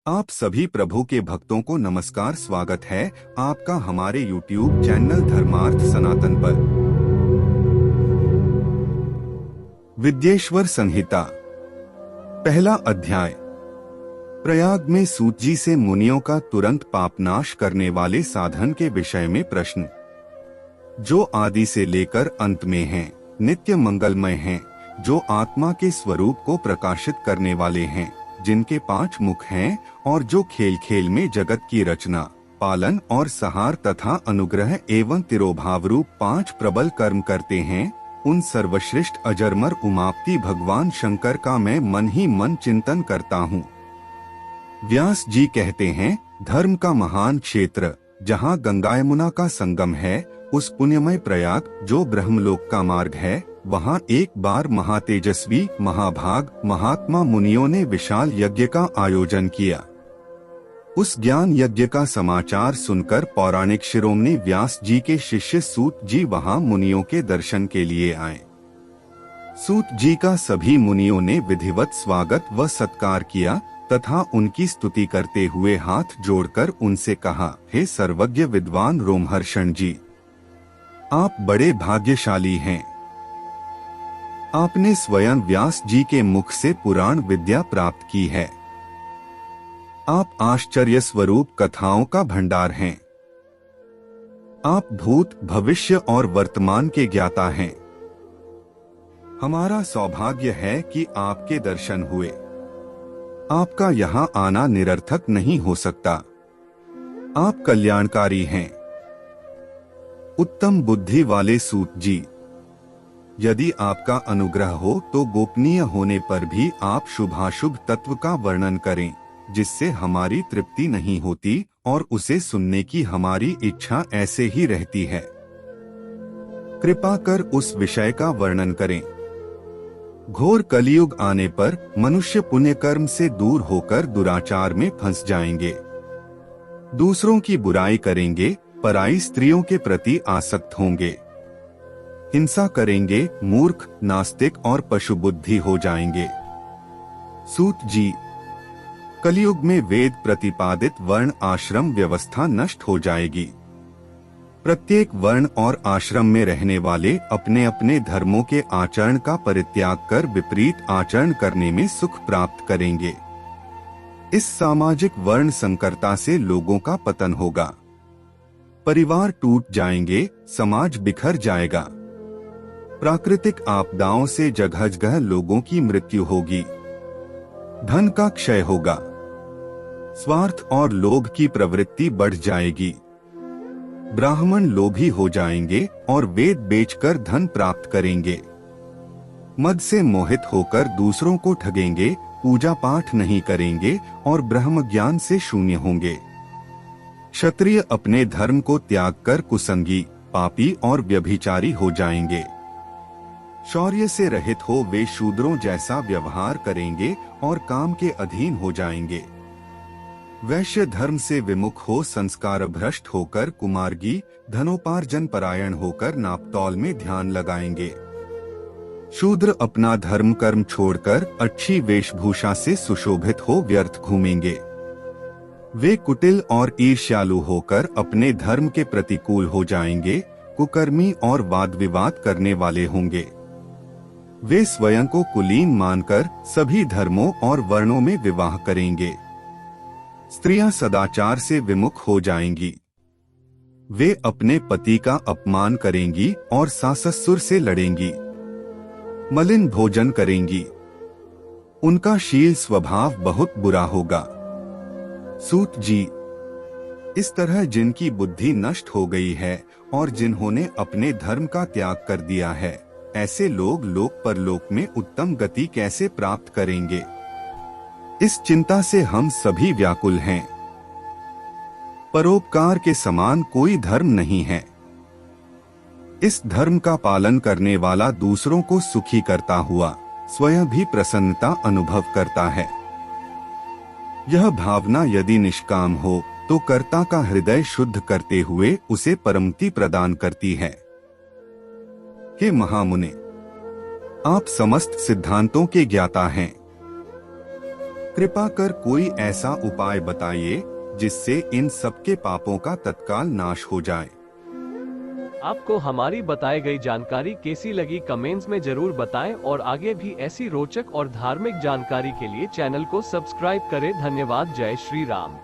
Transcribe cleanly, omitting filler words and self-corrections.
आप सभी प्रभु के भक्तों को नमस्कार। स्वागत है आपका हमारे YouTube चैनल धर्मार्थ सनातन पर। विद्येश्वर संहिता पहला अध्याय। प्रयाग में सूत जी से मुनियों का तुरंत पापनाश करने वाले साधन के विषय में प्रश्न, जो आदि से लेकर अंत में हैं, नित्य मंगलमय हैं, जो आत्मा के स्वरूप को प्रकाशित करने वाले हैं, जिनके 5 मुख हैं और जो खेल खेल में जगत की रचना, पालन और सहार तथा अनुग्रह एवं तिरोभाव रूप 5 प्रबल कर्म करते हैं, उन सर्वश्रेष्ठ अजरमर उमापति भगवान शंकर का मैं मन ही मन चिंतन करता हूँ। व्यास जी कहते हैं, धर्म का महान क्षेत्र जहाँ गंगा यमुना का संगम है, उस पुण्यमय प्रयाग जो ब्रह्मलोक का मार्ग है, वहाँ एक बार महातेजस्वी महाभाग महात्मा मुनियों ने विशाल यज्ञ का आयोजन किया। उस ज्ञान यज्ञ का समाचार सुनकर पौराणिक शिरोमणि व्यास जी के शिष्य सूत जी वहाँ मुनियों के दर्शन के लिए आए। सूत जी का सभी मुनियों ने विधिवत स्वागत व सत्कार किया तथा उनकी स्तुति करते हुए हाथ जोड़कर उनसे कहा, हे सर्वज्ञ विद्वान रोमहर्षण जी, आप बड़े भाग्यशाली हैं। आपने स्वयं व्यास जी के मुख से पुराण विद्या प्राप्त की है। आप आश्चर्य स्वरूप कथाओं का भंडार हैं। आप भूत भविष्य और वर्तमान के ज्ञाता हैं। हमारा सौभाग्य है कि आपके दर्शन हुए। आपका यहाँ आना निरर्थक नहीं हो सकता। आप कल्याणकारी हैं। उत्तम बुद्धि वाले सूत जी, यदि आपका अनुग्रह हो तो गोपनीय होने पर भी आप शुभाशुभ तत्व का वर्णन करें, जिससे हमारी तृप्ति नहीं होती और उसे सुनने की हमारी इच्छा ऐसे ही रहती है। कृपा कर उस विषय का वर्णन करें। घोर कलियुग आने पर मनुष्य पुण्य कर्म से दूर होकर दुराचार में फंस जाएंगे, दूसरों की बुराई करेंगे, पराई स्त्रियों के प्रति आसक्त होंगे, हिंसा करेंगे, मूर्ख, नास्तिक और पशु बुद्धि हो जाएंगे। सूत जी, कलियुग में वेद प्रतिपादित वर्ण आश्रम व्यवस्था नष्ट हो जाएगी। प्रत्येक वर्ण और आश्रम में रहने वाले अपने अपने धर्मों के आचरण का परित्याग कर विपरीत आचरण करने में सुख प्राप्त करेंगे। इस सामाजिक वर्ण संकरता से लोगों का पतन होगा। परिवार टूट जाएंगे, समाज बिखर जाएगा। प्राकृतिक आपदाओं से जगह जगह लोगों की मृत्यु होगी। धन का क्षय होगा। स्वार्थ और लोभ की प्रवृत्ति बढ़ जाएगी। ब्राह्मण लोभी हो जाएंगे और वेद बेचकर धन प्राप्त करेंगे। मद से मोहित होकर दूसरों को ठगेंगे, पूजा पाठ नहीं करेंगे और ब्रह्म ज्ञान से शून्य होंगे। क्षत्रिय अपने धर्म को त्याग कर कुसंगी, पापी और व्यभिचारी हो जाएंगे। शौर्य से रहित हो वे शूद्रों जैसा व्यवहार करेंगे और काम के अधीन हो जाएंगे। वैश्य धर्म से विमुख हो संस्कार भ्रष्ट होकर कुमार्गी, धनोपार्जन परायण होकर नापतौल में ध्यान लगाएंगे। शूद्र अपना धर्म कर्म छोड़कर अच्छी वेशभूषा से सुशोभित हो व्यर्थ घूमेंगे। वे कुटिल और ईर्ष्यालु होकर अपने धर्म के प्रतिकूल हो जाएंगे, कुकर्मी और वाद विवाद करने वाले होंगे। वे स्वयं को कुलीन मानकर सभी धर्मों और वर्णों में विवाह करेंगे। स्त्रियां सदाचार से विमुख हो जाएंगी। वे अपने पति का अपमान करेंगी और सास-ससुर से लड़ेंगी। मलिन भोजन करेंगी। उनका शील स्वभाव बहुत बुरा होगा। सूत जी, इस तरह जिनकी बुद्धि नष्ट हो गई है और जिन्होंने अपने धर्म का त्याग कर दिया है, ऐसे लोग लोक परलोक में उत्तम गति कैसे प्राप्त करेंगे? इस चिंता से हम सभी व्याकुल हैं। परोपकार के समान कोई धर्म नहीं है। इस धर्म का पालन करने वाला दूसरों को सुखी करता हुआ स्वयं भी प्रसन्नता अनुभव करता है। यह भावना यदि निष्काम हो तो कर्ता का हृदय शुद्ध करते हुए उसे परमति प्रदान करती है। हे महामुने, आप समस्त सिद्धांतों के ज्ञाता हैं। कृपा कर कोई ऐसा उपाय बताइए जिससे इन सबके पापों का तत्काल नाश हो जाए। आपको हमारी बताई गई जानकारी कैसी लगी कमेंट्स में जरूर बताएं और आगे भी ऐसी रोचक और धार्मिक जानकारी के लिए चैनल को सब्सक्राइब करें। धन्यवाद। जय श्री राम।